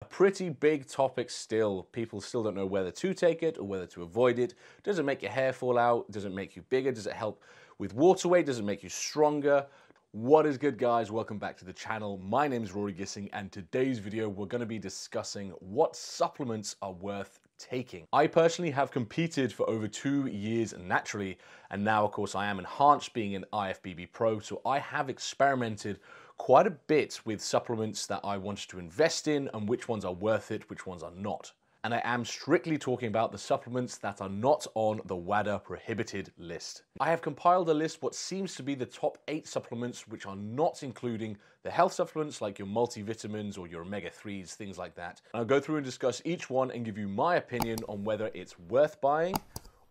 A pretty big topic still. People still don't know whether to take it or whether to avoid it. Does it make your hair fall out? Does it make you bigger? Does it help with water weight? Does it make you stronger? What is good, guys? Welcome back to the channel. My name is Rory Gissing, and today's video we're going to be discussing what supplements are worth taking. I personally have competed for over 2 years naturally, and now of course I am enhanced being an IFBB Pro, so I have experimented quite a bit with supplements that I wanted to invest in and which ones are worth it, which ones are not. And I am strictly talking about the supplements that are not on the WADA prohibited list. I have compiled a list what seems to be the top 8 supplements which are not including the health supplements like your multivitamins or your omega-3s, things like that. And I'll go through and discuss each one and give you my opinion on whether it's worth buying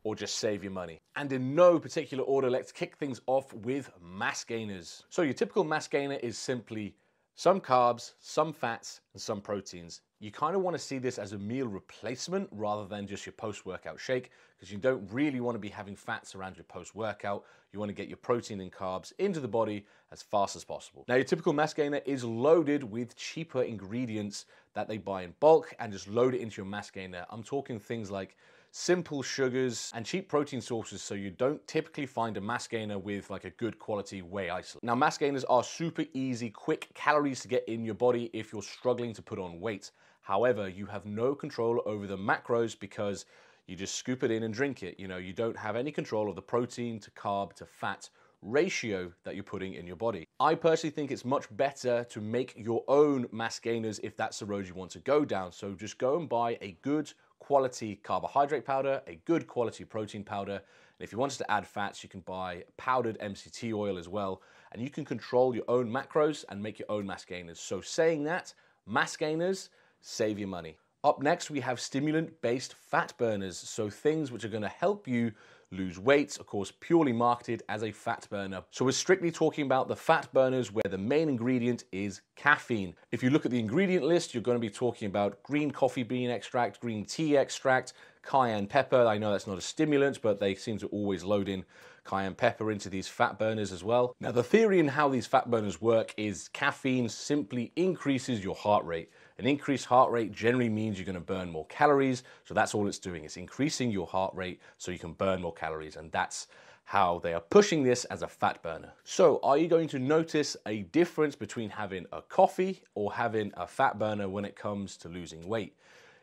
or just save your money. And in no particular order, let's kick things off with mass gainers. So your typical mass gainer is simply some carbs, some fats, and some proteins. You kind of want to see this as a meal replacement rather than just your post-workout shake, because you don't really want to be having fats around your post-workout. You want to get your protein and carbs into the body as fast as possible. Now, your typical mass gainer is loaded with cheaper ingredients that they buy in bulk and just load it into your mass gainer. I'm talking things like simple sugars and cheap protein sources, so you don't typically find a mass gainer with like a good quality whey isolate. Now, mass gainers are super easy, quick calories to get in your body if you're struggling to put on weight. However, you have no control over the macros because you just scoop it in and drink it. You know, you don't have any control of the protein to carb to fat ratio that you're putting in your body. I personally think it's much better to make your own mass gainers if that's the road you want to go down. So just go and buy a good quality carbohydrate powder, a good quality protein powder. And if you wanted to add fats, you can buy powdered MCT oil as well. And you can control your own macros and make your own mass gainers. So saying that, mass gainers, save your money. Up next, we have stimulant-based fat burners. So things which are going to help you lose weight, of course, purely marketed as a fat burner. So we're strictly talking about the fat burners where the main ingredient is caffeine. If you look at the ingredient list, you're going to be talking about green coffee bean extract, green tea extract, cayenne pepper. I know that's not a stimulant, but they seem to always load in cayenne pepper into these fat burners as well. Now, the theory in how these fat burners work is caffeine simply increases your heart rate. An increased heart rate generally means you're going to burn more calories. So that's all it's doing. It's increasing your heart rate so you can burn more calories. And that's how they are pushing this as a fat burner. So are you going to notice a difference between having a coffee or having a fat burner when it comes to losing weight?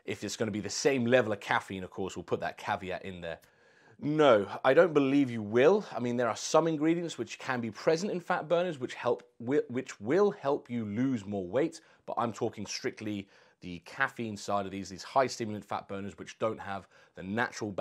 If it's going to be the same level of caffeine, of course, we'll put that caveat in there. No, I don't believe you will. I mean, there are some ingredients which can be present in fat burners which will help you lose more weight, but I'm talking strictly the caffeine side of these high stimulant fat burners which don't have the natural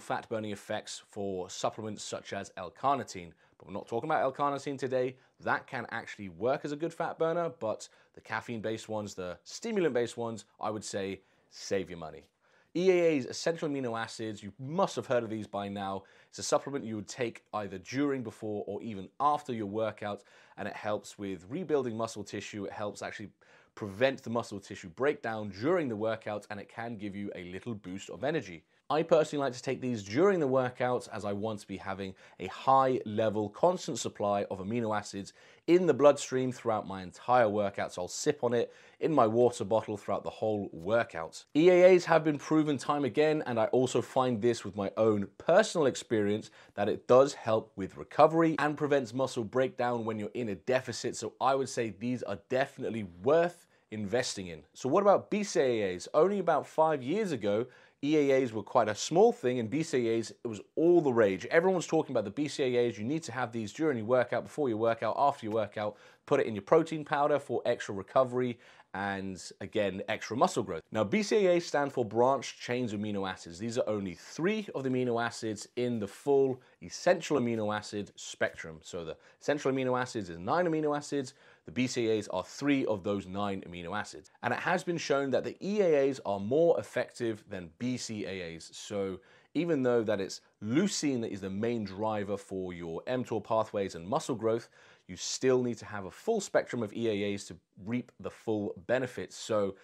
fat burning effects for supplements such as L-carnitine. But we're not talking about L-carnitine today. That can actually work as a good fat burner, but the caffeine-based ones, the stimulant-based ones, I would say save your money. EAAs, essential amino acids, you must have heard of these by now. It's a supplement you would take either during, before, or even after your workout, and it helps with rebuilding muscle tissue. It helps actually prevent the muscle tissue breakdown during the workout, and it can give you a little boost of energy. I personally like to take these during the workouts as I want to be having a high level, constant supply of amino acids in the bloodstream throughout my entire workout. So I'll sip on it in my water bottle throughout the whole workout. EAAs have been proven time again, and I also find this with my own personal experience that it does help with recovery and prevents muscle breakdown when you're in a deficit. So I would say these are definitely worth investing in. So what about BCAAs? Only about 5 years ago, EAAs were quite a small thing, and BCAAs, it was all the rage. Everyone was talking about the BCAAs. You need to have these during your workout, before your workout, after your workout. Put it in your protein powder for extra recovery and, again, extra muscle growth. Now, BCAAs stand for branched chains amino acids. These are only 3 of the amino acids in the full essential amino acid spectrum. So the essential amino acids is 9 amino acids. The BCAAs are 3 of those 9 amino acids. And it has been shown that the EAAs are more effective than BCAAs. So even though that it's leucine that is the main driver for your mTOR pathways and muscle growth, you still need to have a full spectrum of EAAs to reap the full benefits. So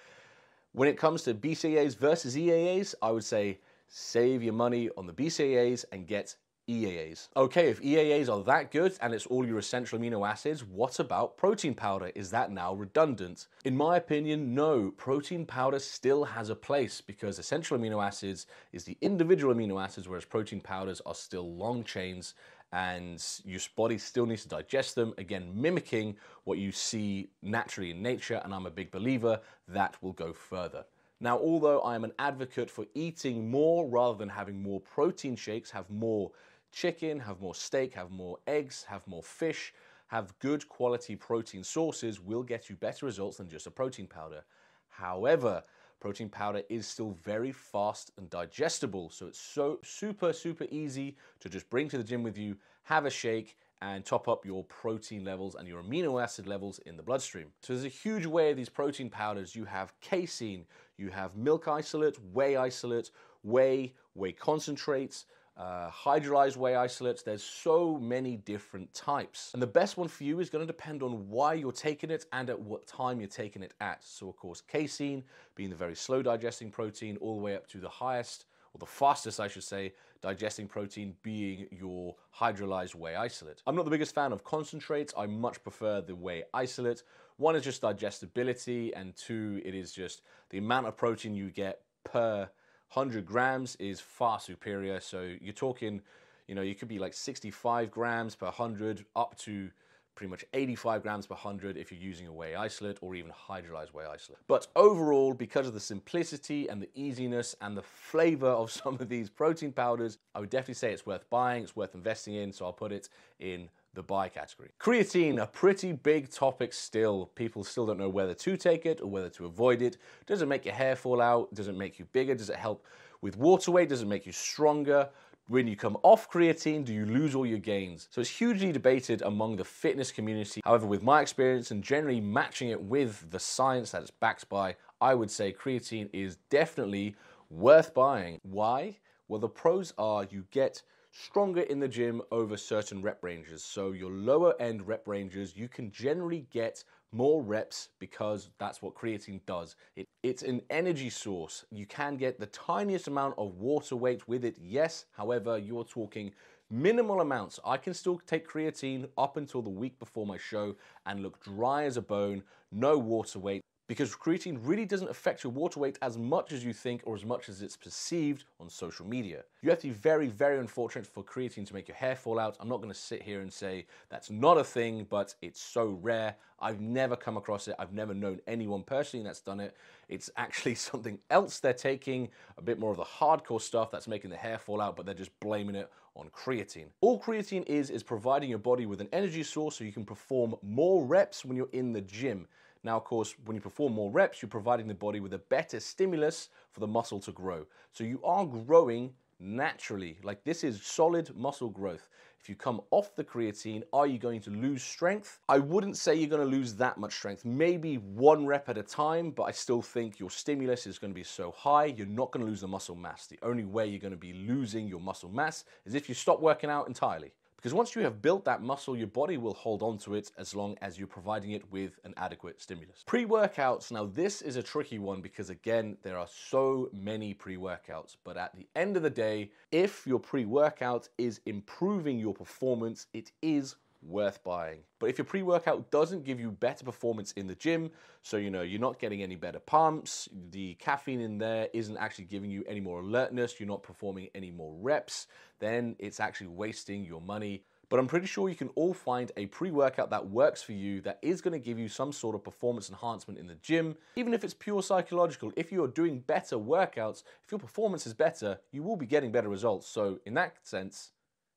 when it comes to BCAAs versus EAAs, I would say save your money on the BCAAs and get EAAs. Okay, if EAAs are that good and it's all your essential amino acids, what about protein powder? Is that now redundant? In my opinion, no. Protein powder still has a place because essential amino acids is the individual amino acids, whereas protein powders are still long chains and your body still needs to digest them, again, mimicking what you see naturally in nature, and I'm a big believer that will go further. Now, although I am an advocate for eating more rather than having more protein shakes, have more chicken, have more steak, have more eggs, have more fish, have good quality protein sources will get you better results than just a protein powder. However, protein powder is still very fast and digestible, so it's so super easy to just bring to the gym with you, have a shake, and top up your protein levels and your amino acid levels in the bloodstream. So there's a huge array of these protein powders. You have casein, you have milk isolate, whey concentrates, hydrolyzed whey isolates. There's so many different types. And the best one for you is going to depend on why you're taking it and at what time you're taking it at. So of course, casein being the very slow digesting protein, all the way up to the highest, or the fastest I should say, digesting protein being your hydrolyzed whey isolate. I'm not the biggest fan of concentrates. I much prefer the whey isolate. One is just digestibility, and two, it is just the amount of protein you get per 100 grams is far superior. So you're talking, you could be like 65 grams per 100 up to pretty much 85 grams per 100 if you're using a whey isolate or even hydrolyzed whey isolate. But overall, because of the simplicity and the easiness and the flavor of some of these protein powders, I would definitely say it's worth buying, it's worth investing in, so I'll put it in the buy category. Creatine, a pretty big topic still. People still don't know whether to take it or whether to avoid it. Does it make your hair fall out? Does it make you bigger? Does it help with water weight? Does it make you stronger? When you come off creatine, do you lose all your gains? So it's hugely debated among the fitness community. However, with my experience and generally matching it with the science that it's backed by, I would say creatine is definitely worth buying. Why? Well, the pros are you get stronger in the gym over certain rep ranges. So your lower end rep ranges, you can generally get more reps because that's what creatine does. It's an energy source. You can get the tiniest amount of water weight with it, yes. However, you're talking minimal amounts. I can still take creatine up until the week before my show and look dry as a bone, no water weight, because creatine really doesn't affect your water weight as much as you think or as much as it's perceived on social media. You have to be very unfortunate for creatine to make your hair fall out. I'm not going to sit here and say that's not a thing, but it's so rare. I've never come across it. I've never known anyone personally that's done it. It's actually something else they're taking, a bit more of the hardcore stuff that's making the hair fall out, but they're just blaming it on creatine. All creatine is providing your body with an energy source so you can perform more reps when you're in the gym. Now, of course, when you perform more reps, you're providing the body with a better stimulus for the muscle to grow. So you are growing naturally. Like, this is solid muscle growth. If you come off the creatine, are you going to lose strength? I wouldn't say you're going to lose that much strength. Maybe one rep at a time, but I still think your stimulus is going to be so high, you're not going to lose the muscle mass. The only way you're going to be losing your muscle mass is if you stop working out entirely. Because once you have built that muscle, your body will hold on to it as long as you're providing it with an adequate stimulus. Pre-workouts, now this is a tricky one because again, there are so many pre-workouts, but at the end of the day, if your pre-workout is improving your performance, it is worth buying. But if your pre-workout doesn't give you better performance in the gym, so you're not getting any better pumps, the caffeine in there isn't actually giving you any more alertness, you're not performing any more reps, then it's actually wasting your money. But I'm pretty sure you can all find a pre-workout that works for you, that is going to give you some sort of performance enhancement in the gym. Even if it's pure psychological, if you're doing better workouts, if your performance is better, you will be getting better results. So in that sense,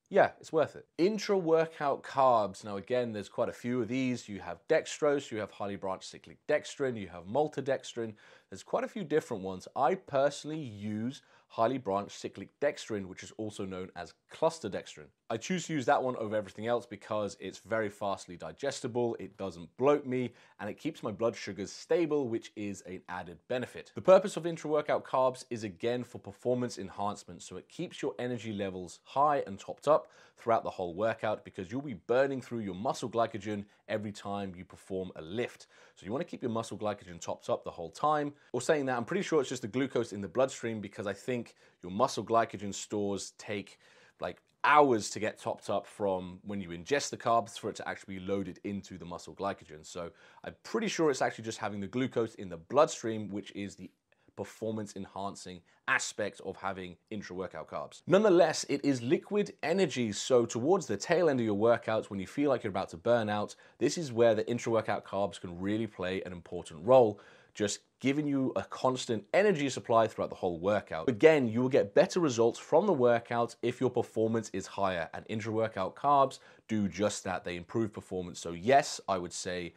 yeah, it's worth it. Intra-workout carbs. Now again, there's quite a few of these. You have dextrose, you have highly branched cyclic dextrin, you have maltodextrin. There's quite a few different ones. I personally use highly branched cyclic dextrin, which is also known as cluster dextrin. I choose to use that one over everything else because it's very fastly digestible, it doesn't bloat me, and it keeps my blood sugars stable, which is an added benefit. The purpose of intra-workout carbs is again for performance enhancement, so it keeps your energy levels high and topped up throughout the whole workout because you'll be burning through your muscle glycogen every time you perform a lift. So you want to keep your muscle glycogen topped up the whole time. Or saying that, I'm pretty sure it's just the glucose in the bloodstream because I think your muscle glycogen stores take like hours to get topped up from when you ingest the carbs for it to actually be loaded into the muscle glycogen. So I'm pretty sure it's actually just having the glucose in the bloodstream, which is the performance enhancing aspect of having intra-workout carbs. Nonetheless, it is liquid energy, so towards the tail end of your workouts, when you feel like you're about to burn out, this is where the intra-workout carbs can really play an important role, just giving you a constant energy supply throughout the whole workout. Again, you will get better results from the workout if your performance is higher, and intra-workout carbs do just that. They improve performance. So yes, I would say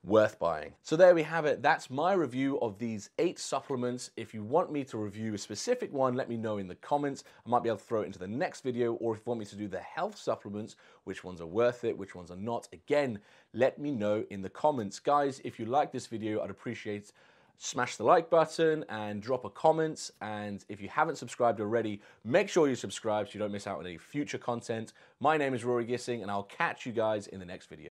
worth buying. So there we have it. That's my review of these 8 supplements. If you want me to review a specific one, let me know in the comments. I might be able to throw it into the next video, or if you want me to do the health supplements, which ones are worth it, which ones are not, again, let me know in the comments. Guys, if you like this video, I'd appreciate smash the like button and drop a comment. And if you haven't subscribed already, make sure you subscribe so you don't miss out on any future content. My name is Rory Gissing, and I'll catch you guys in the next video.